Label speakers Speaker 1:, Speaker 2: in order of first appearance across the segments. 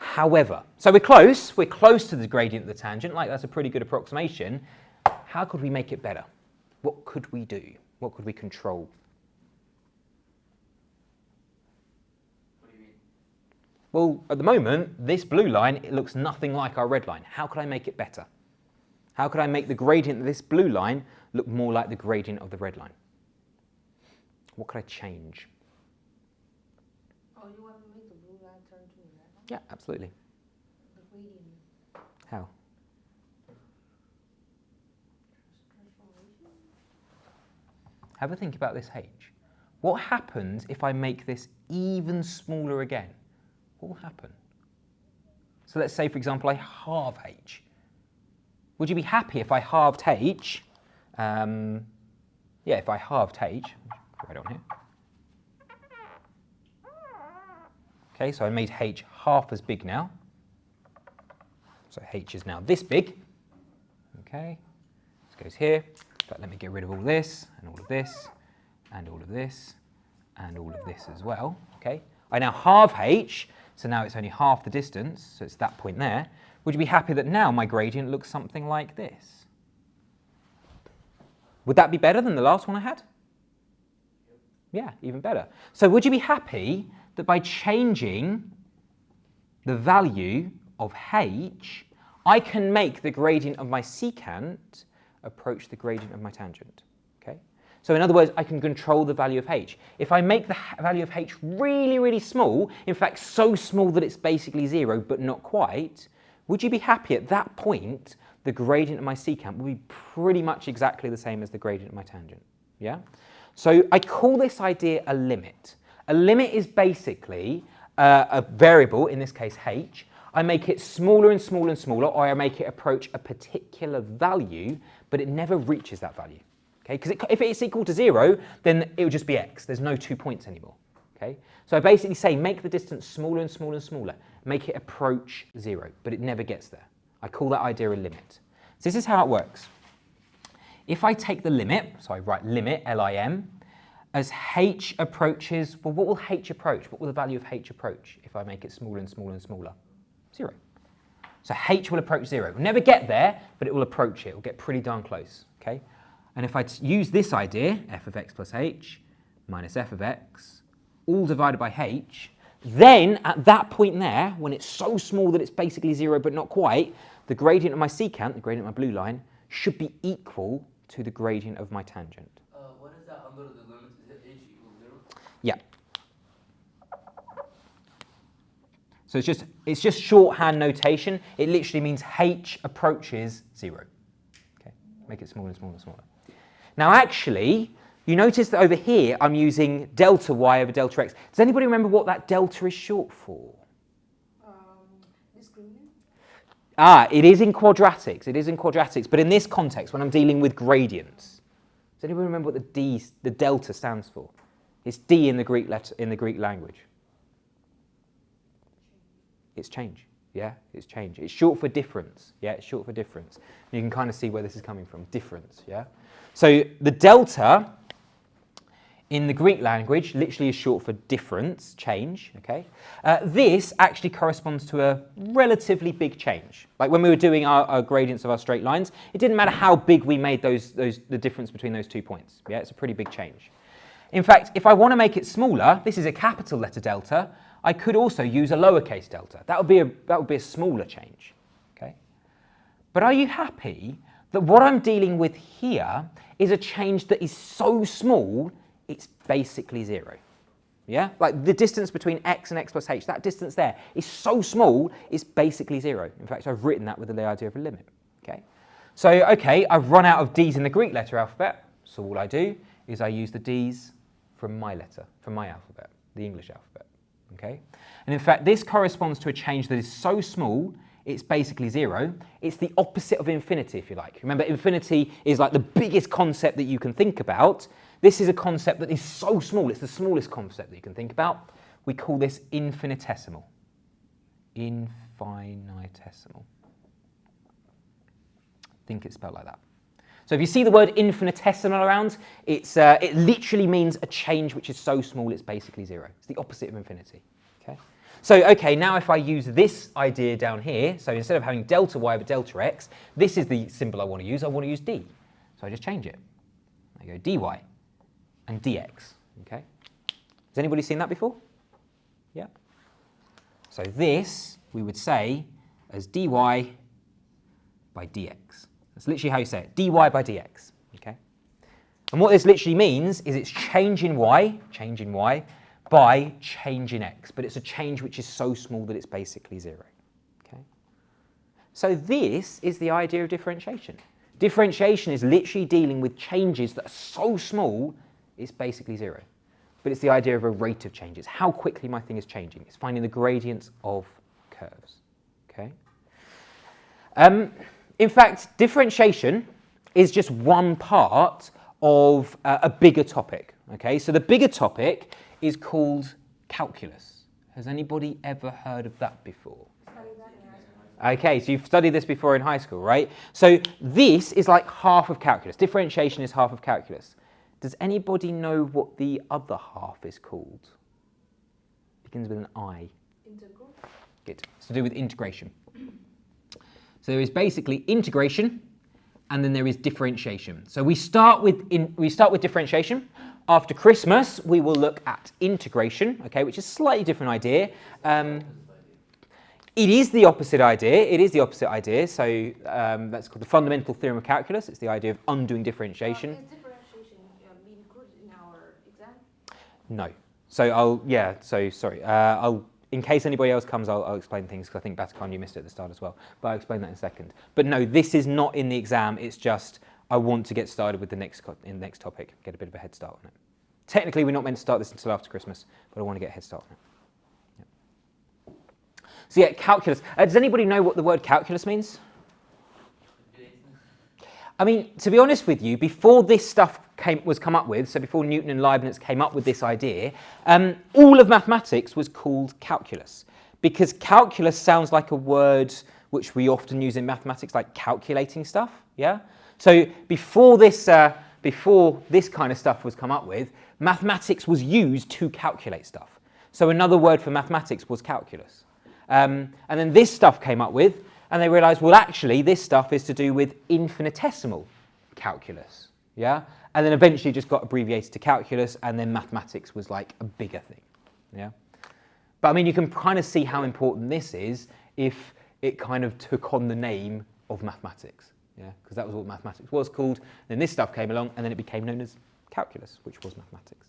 Speaker 1: However, so we're close to the gradient of the tangent, like that's a pretty good approximation. How could we make it better? What could we do? What could we control?
Speaker 2: What do you mean?
Speaker 1: Well, at the moment, this blue line, it looks nothing like our red line. How could I make it better? How could I make the gradient of this blue line look more like the gradient of the red line? What could I change?
Speaker 3: Oh, you want to make the blue line turn to a red line?
Speaker 1: Yeah, absolutely.
Speaker 3: The gradient.
Speaker 1: How?
Speaker 3: Transformation?
Speaker 1: Have a think about this h. What happens if I make this even smaller again? What will happen? So let's say, for example, I halve h. Would you be happy if I halved h? Yeah, if I halved h, right on here. Okay, so I made h half as big now. So h is now this big. Okay, this goes here. But let me get rid of all this, and all of this, and all of this, and all of this as well. Okay, I now halve h, so now it's only half the distance, so it's that point there. Would you be happy that now my gradient looks something like this? Would that be better than the last one I had? Yeah, even better. So would you be happy that by changing the value of h, I can make the gradient of my secant approach the gradient of my tangent? Okay. So in other words, I can control the value of h. If I make the value of h really, really small, in fact so small that it's basically 0 but not quite, would you be happy at that point the gradient of my secant will be pretty much exactly the same as the gradient of my tangent? Yeah? So I call this idea a limit. A limit is basically a variable, in this case h. I make it smaller and smaller and smaller, or I make it approach a particular value, but it never reaches that value. Okay? Because if it's equal to 0, then it would just be x. There's no 2 points anymore. Okay? So I basically say make the distance smaller and smaller and smaller. Make it approach 0, but it never gets there. I call that idea a limit. So this is how it works. If I take the limit, so I write limit, Lim, as h approaches, well, what will h approach? What will the value of h approach if I make it smaller and smaller and smaller? 0. So h will approach 0. It will never get there, but it will approach it. It will get pretty darn close. Okay? And if I use this idea, f of x plus h minus f of x, all divided by h, then at that point there, when it's so small that it's basically 0 but not quite, the gradient of my secant, the gradient of my blue line, should be equal to the gradient of my tangent.
Speaker 2: What is that under the limit? Is it h equals 0?
Speaker 1: Yeah. So it's just shorthand notation. It literally means h approaches 0. Okay, make it smaller and smaller and smaller. Now actually, you notice that over here I'm using delta y over delta x. Does anybody remember what that delta is short for?
Speaker 3: Discriminant?
Speaker 1: It is in quadratics. It is in quadratics, but in this context, when I'm dealing with gradients, does anybody remember what the delta stands for? It's d in the Greek language. It's change. Yeah, it's change. It's short for difference. Yeah, it's short for difference. And you can kind of see where this is coming from. Difference. Yeah. So the delta in the Greek language literally is short for difference, change. Okay. This actually corresponds to a relatively big change. Like when we were doing our gradients of our straight lines, it didn't matter how big we made the difference between those 2 points. Yeah, it's a pretty big change. In fact, if I want to make it smaller, this is a capital letter delta. I could also use a lowercase delta. That would be a smaller change. Okay. But are you happy that what I'm dealing with here is a change that is so small it's basically 0? Yeah? Like the distance between x and x plus h, that distance there is so small it's basically 0. In fact, I've written that with the idea of a limit. Okay. So, okay, I've run out of d's in the Greek letter alphabet. So all I do is I use the d's from my alphabet, the English alphabet. Okay? And in fact, this corresponds to a change that is so small, it's basically 0. It's the opposite of infinity, if you like. Remember, infinity is like the biggest concept that you can think about. This is a concept that is so small, it's the smallest concept that you can think about. We call this infinitesimal. Infinitesimal. I think it's spelled like that. So if you see the word infinitesimal around, it literally means a change which is so small it's basically 0. It's the opposite of infinity. Okay? So, okay, now if I use this idea down here, so instead of having delta y over delta x, this is the symbol I want to use. I want to use d. So I just change it. I go dy and dx. Okay. Has anybody seen that before? Yeah. So this we would say as dy by dx. That's literally how you say it, dy by dx. Okay. And what this literally means is it's change in y by change in x, but it's a change which is so small that it's basically 0. Okay. So this is the idea of differentiation. Differentiation is literally dealing with changes that are so small it's basically 0. But it's the idea of a rate of changes, how quickly my thing is changing. It's finding the gradients of curves. Okay. In fact, differentiation is just one part of a bigger topic. Okay, so the bigger topic is called calculus. Has anybody ever heard of that before? Okay, so you've studied this before in high school, right? So this is like half of calculus. Differentiation is half of calculus. Does anybody know what the other half is called? Begins with an I.
Speaker 3: Integral.
Speaker 1: Good. It's to do with integration. So there is basically integration, and then there is differentiation. So we start with differentiation. After Christmas, we will look at integration, okay, which is a slightly different idea. It is the opposite idea. It is the opposite idea. So that's called the fundamental theorem of calculus. It's the idea of undoing differentiation.
Speaker 3: Is differentiation be included in our exam?
Speaker 1: No. So in case anybody else comes, I'll explain things because I think Batacan, you missed it at the start as well. But I'll explain that in a second. But no, this is not in the exam. It's just I want to get started with the next topic, get a bit of a head start on it. Technically, we're not meant to start this until after Christmas, but I want to get a head start on it. Yeah. So yeah, calculus. Does anybody know what the word calculus means? I mean, to be honest with you, before this stuff was come up with, so before Newton and Leibniz came up with this idea, all of mathematics was called calculus, because calculus sounds like a word which we often use in mathematics, like calculating stuff. Yeah. So before this kind of stuff was come up with, mathematics was used to calculate stuff. So another word for mathematics was calculus. And then this stuff came up with, and they realized, well, actually, this stuff is to do with infinitesimal calculus, yeah? And then eventually just got abbreviated to calculus, and then mathematics was like a bigger thing, yeah? But I mean, you can kind of see how important this is if it kind of took on the name of mathematics, yeah? Because that was what mathematics was called. Then this stuff came along, and then it became known as calculus, which was mathematics.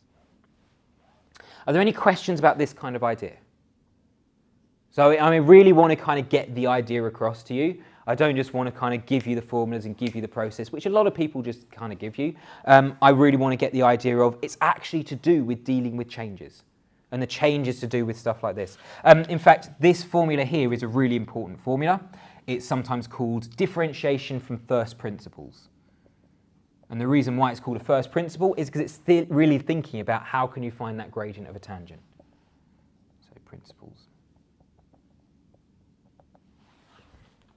Speaker 1: Are there any questions about this kind of idea? So I really want to kind of get the idea across to you. I don't just want to kind of give you the formulas and give you the process, which a lot of people just kind of give you. I really want to get the idea of it's actually to do with dealing with changes. And the change is to do with stuff like this. In fact, this formula here is a really important formula. It's sometimes called differentiation from first principles. And the reason why it's called a first principle is because it's really thinking about how can you find that gradient of a tangent. So principles.